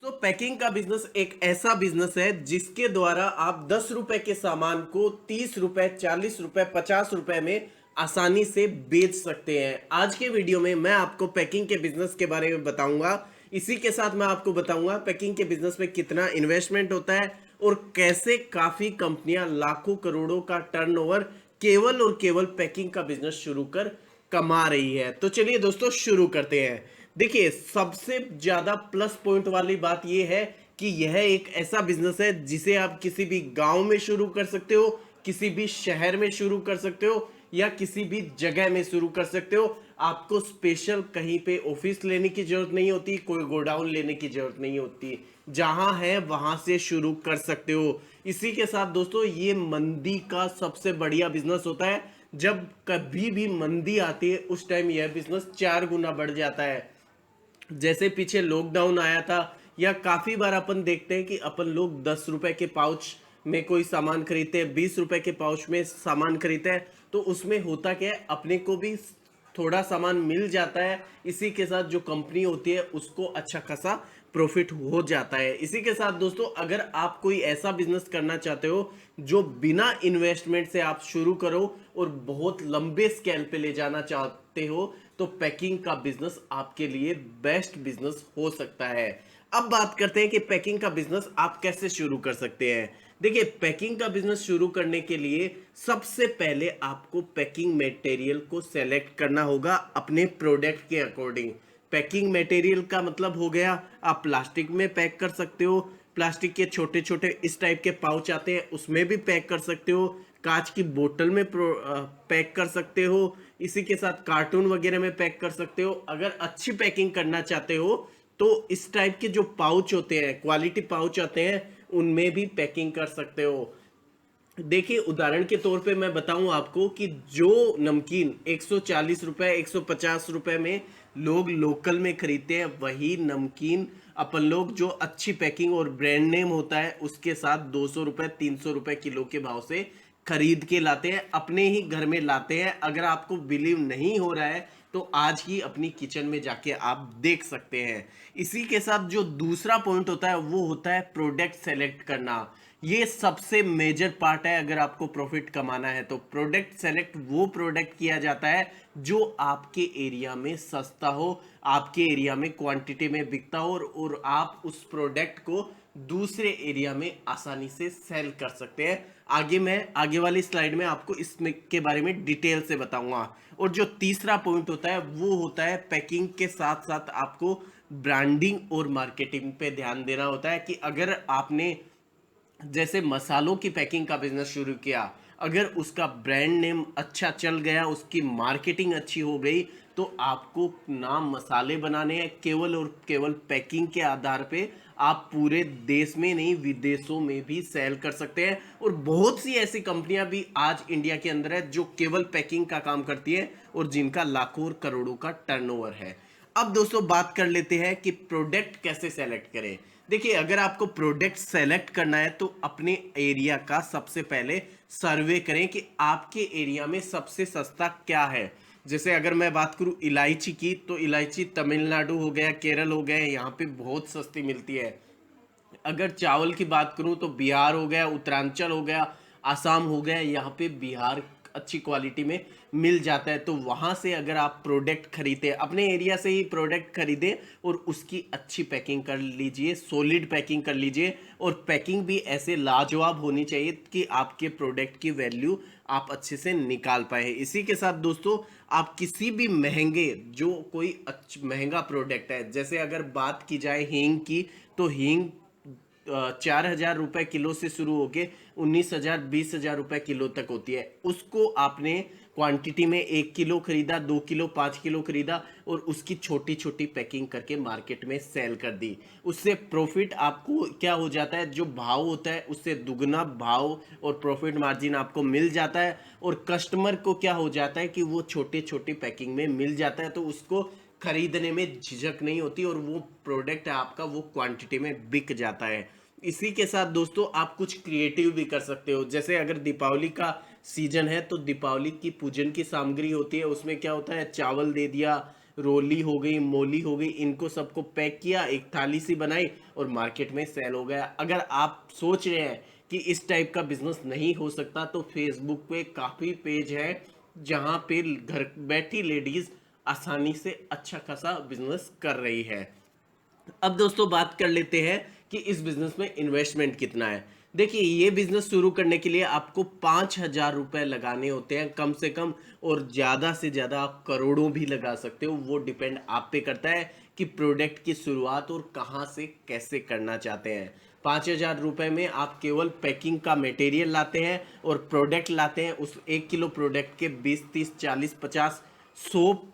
तो पैकिंग का बिजनेस एक ऐसा बिजनेस है जिसके द्वारा आप 10 रुपए के सामान को 30 रुपए, 40 रुपए, 50 रुपए में आसानी से बेच सकते हैं। आज के वीडियो में मैं आपको पैकिंग के बिजनेस के बारे में बताऊंगा। इसी के साथ मैं आपको बताऊंगा पैकिंग के बिजनेस में कितना इन्वेस्टमेंट होता है और कैसे काफी कंपनियां लाखों करोड़ों का टर्नओवर केवल और केवल पैकिंग का बिजनेस शुरू कर कमा रही है। तो चलिए दोस्तों शुरू करते हैं। देखिए, सबसे ज्यादा प्लस पॉइंट वाली बात यह है कि यह एक ऐसा बिजनेस है जिसे आप किसी भी गांव में शुरू कर सकते हो, किसी भी शहर में शुरू कर सकते हो या किसी भी जगह में शुरू कर सकते हो। आपको स्पेशल कहीं पे ऑफिस लेने की जरूरत नहीं होती, कोई गोडाउन लेने की जरूरत नहीं होती। जहां है वहां से शुरू कर सकते हो। इसी के साथ दोस्तों, ये मंदी का सबसे बढ़िया बिजनेस होता है। जब कभी भी मंदी आती है उस टाइम यह बिजनेस 4 गुना बढ़ जाता है। जैसे पीछे लॉकडाउन आया था, या काफी बार अपन देखते हैं कि अपन लोग 10 रुपए के पाउच में कोई सामान खरीदते हैं, 20 रुपए के पाउच में सामान खरीदते हैं, तो उसमें होता क्या है, अपने को भी थोड़ा सामान मिल जाता है। इसी के साथ जो कंपनी होती है उसको अच्छा खासा प्रॉफिट हो जाता है। इसी के साथ दोस्तों, अगर आप कोई ऐसा बिजनेस करना चाहते हो जो बिना इन्वेस्टमेंट से आप शुरू करो और बहुत लंबे स्केल पे ले जाना चाहते हो, तो पैकिंग का बिजनेस आपके लिए बेस्ट बिजनेस हो सकता है। अब बात करते हैं कि पैकिंग का बिजनेस आप कैसे शुरू कर सकते हैं। देखिए, पैकिंग का बिजनेस शुरू करने के लिए सबसे पहले आपको पैकिंग मटेरियल को सेलेक्ट करना होगा अपने प्रोडक्ट के अकॉर्डिंग। पैकिंग मटेरियल का मतलब हो गया, आप प्लास्टिक में पैक कर सकते हो, प्लास्टिक के छोटे छोटे इस टाइप के पाउच आते हैं उसमें भी पैक कर सकते हो, कांच की बोतल में पैक कर सकते हो, इसी के साथ कार्टून वगैरह में पैक कर सकते हो। अगर अच्छी पैकिंग करना चाहते हो तो इस टाइप के जो पाउच होते हैं, क्वालिटी पाउच आते हैं, उनमें भी पैकिंग कर सकते हो। देखिए, उदाहरण के तौर पे मैं बताऊं आपको कि जो नमकीन 140 रुपए, 150 रुपए में लोग लोकल में खरीदते हैं, वही नमकीन अपन लोग जो अच्छी पैकिंग और ब्रांड नेम होता है उसके साथ 200 रुपए, 300 रुपए किलो के भाव से खरीद के लाते हैं, अपने ही घर में लाते हैं। अगर आपको बिलीव नहीं हो रहा है तो आज ही अपनी किचन में जाके आप देख सकते हैं। इसी के साथ जो दूसरा पॉइंट होता है वो होता है प्रोडक्ट सेलेक्ट करना। ये सबसे मेजर पार्ट है। अगर आपको प्रॉफिट कमाना है तो प्रोडक्ट सेलेक्ट वो प्रोडक्ट किया जाता है जो आपके एरिया में सस्ता हो, आपके एरिया में क्वांटिटी में बिकता हो और आप उस प्रोडक्ट को दूसरे एरिया में आसानी से सेल कर सकते हैं। आगे वाली स्लाइड में आपको इसमें के बारे में डिटेल से बताऊंगा। और जो तीसरा पॉइंट होता है वो होता है पैकिंग के साथ साथ आपको ब्रांडिंग और मार्केटिंग पे ध्यान देना होता है। कि अगर आपने जैसे मसालों की पैकिंग का बिजनेस शुरू किया, अगर उसका ब्रांड नेम अच्छा चल गया, उसकी मार्केटिंग अच्छी हो गई, तो आपको नाम मसाले बनाने हैं केवल और केवल पैकिंग के आधार पे। आप पूरे देश में नहीं, विदेशों में भी सेल कर सकते हैं। और बहुत सी ऐसी कंपनियां भी आज इंडिया के अंदर है जो केवल पैकिंग का काम करती है और जिनका लाखों और करोड़ों का टर्नओवर है। अब दोस्तों बात कर लेते हैं कि प्रोडक्ट कैसे सेलेक्ट करें। देखिए, अगर आपको प्रोडक्ट सेलेक्ट करना है तो अपने एरिया का सबसे पहले सर्वे करें कि आपके एरिया में सबसे सस्ता क्या है। जैसे अगर मैं बात करूं इलायची की, तो इलायची तमिलनाडु हो गया, केरल हो गया, यहाँ पे बहुत सस्ती मिलती है। अगर चावल की बात करूं तो बिहार हो गया, उत्तरांचल हो गया, आसाम हो गया, यहाँ पे बिहार अच्छी क्वालिटी में मिल जाता है। तो वहां से अगर आप प्रोडक्ट खरीदे, अपने एरिया से ही प्रोडक्ट खरीदे और उसकी अच्छी पैकिंग कर लीजिए, सॉलिड पैकिंग कर लीजिए। और पैकिंग भी ऐसे लाजवाब होनी चाहिए कि आपके प्रोडक्ट की वैल्यू आप अच्छे से निकाल पाए। इसी के साथ दोस्तों, आप किसी भी महंगे, जो कोई महंगा प्रोडक्ट है, जैसे अगर बात की जाए हींग की, तो हींग 4,000 रुपए किलो से शुरू होके 19,000, 20,000 रुपए किलो तक होती है। उसको आपने क्वांटिटी में 1 किलो खरीदा, 2 किलो, 5 किलो खरीदा और उसकी छोटी छोटी पैकिंग करके मार्केट में सेल कर दी। उससे प्रॉफिट आपको क्या हो जाता है, जो भाव होता है उससे दुगना भाव और प्रॉफिट मार्जिन आपको मिल जाता है। और कस्टमर को क्या हो जाता है कि वो छोटे छोटे पैकिंग में मिल जाता है, तो उसको खरीदने में झिझक नहीं होती और वो प्रोडक्ट है आपका वो क्वांटिटी में बिक जाता है। इसी के साथ दोस्तों, आप कुछ क्रिएटिव भी कर सकते हो। जैसे अगर दीपावली का सीजन है तो दीपावली की पूजन की सामग्री होती है, उसमें क्या होता है, चावल दे दिया, रोली हो गई, मोली हो गई, इनको सबको पैक किया, एक थाली सी बनाई और मार्केट में सेल हो गया। अगर आप सोच रहे हैं कि इस टाइप का बिजनेस नहीं हो सकता, तो फेसबुक पे काफ़ी पेज है जहाँ पे घर बैठी लेडीज आसानी से अच्छा खासा बिजनेस कर रही है। अब दोस्तों बात कर लेते हैं कि इस बिजनेस में इन्वेस्टमेंट कितना है। देखिए, ये बिजनेस शुरू करने के लिए आपको 5,000 रुपए लगाने होते हैं कम से कम, और ज़्यादा से ज़्यादा आप करोड़ों भी लगा सकते हो। वो डिपेंड आप पे करता है कि प्रोडक्ट की शुरुआत और कहाँ से कैसे करना चाहते हैं। 5,000 रुपए में आप केवल पैकिंग का मटेरियल लाते हैं और प्रोडक्ट लाते हैं। उस 1 किलो प्रोडक्ट के 20, 30, 40, 50, 100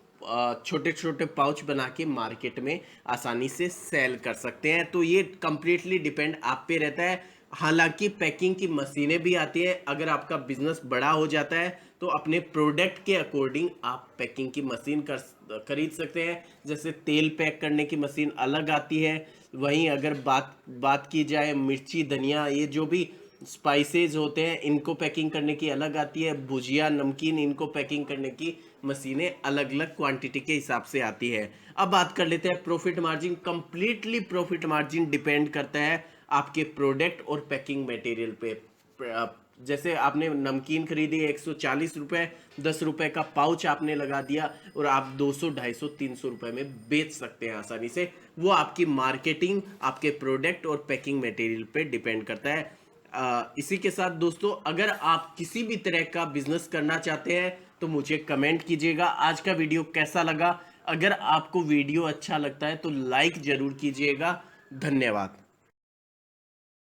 छोटे छोटे पाउच बना के मार्केट में आसानी से सेल कर सकते हैं। तो ये कंप्लीटली डिपेंड आप पे रहता है। हालांकि पैकिंग की मशीनें भी आती हैं। अगर आपका बिजनेस बड़ा हो जाता है तो अपने प्रोडक्ट के अकॉर्डिंग आप पैकिंग की मशीन खरीद सकते हैं। जैसे तेल पैक करने की मशीन अलग आती है। वहीं अगर बात की जाए मिर्ची, धनिया, ये जो भी स्पाइसेस होते हैं, इनको पैकिंग करने की अलग आती है। भुजिया, नमकीन, इनको पैकिंग करने की मशीनें अलग अलग क्वांटिटी के हिसाब से आती है। अब बात कर लेते हैं profit margin. Completely profit margin depend करता है आपके प्रोडक्ट और पैकिंग मटेरियल पे। जैसे आपने नमकीन खरीदी 140 रुपए, 10 रुपए का पाउच आपने लगा दिया और आप 200, 250, 300 रुपए में बेच सकते हैं आसानी से। वो आपकी मार्केटिंग, आपके प्रोडक्ट और पैकिंग मटेरियल पे डिपेंड करता है। इसी के साथ दोस्तों, अगर आप किसी भी तरह का बिजनेस करना चाहते हैं तो मुझे कमेंट कीजिएगा आज का वीडियो कैसा लगा। अगर आपको वीडियो अच्छा लगता है तो लाइक जरूर कीजिएगा। धन्यवाद।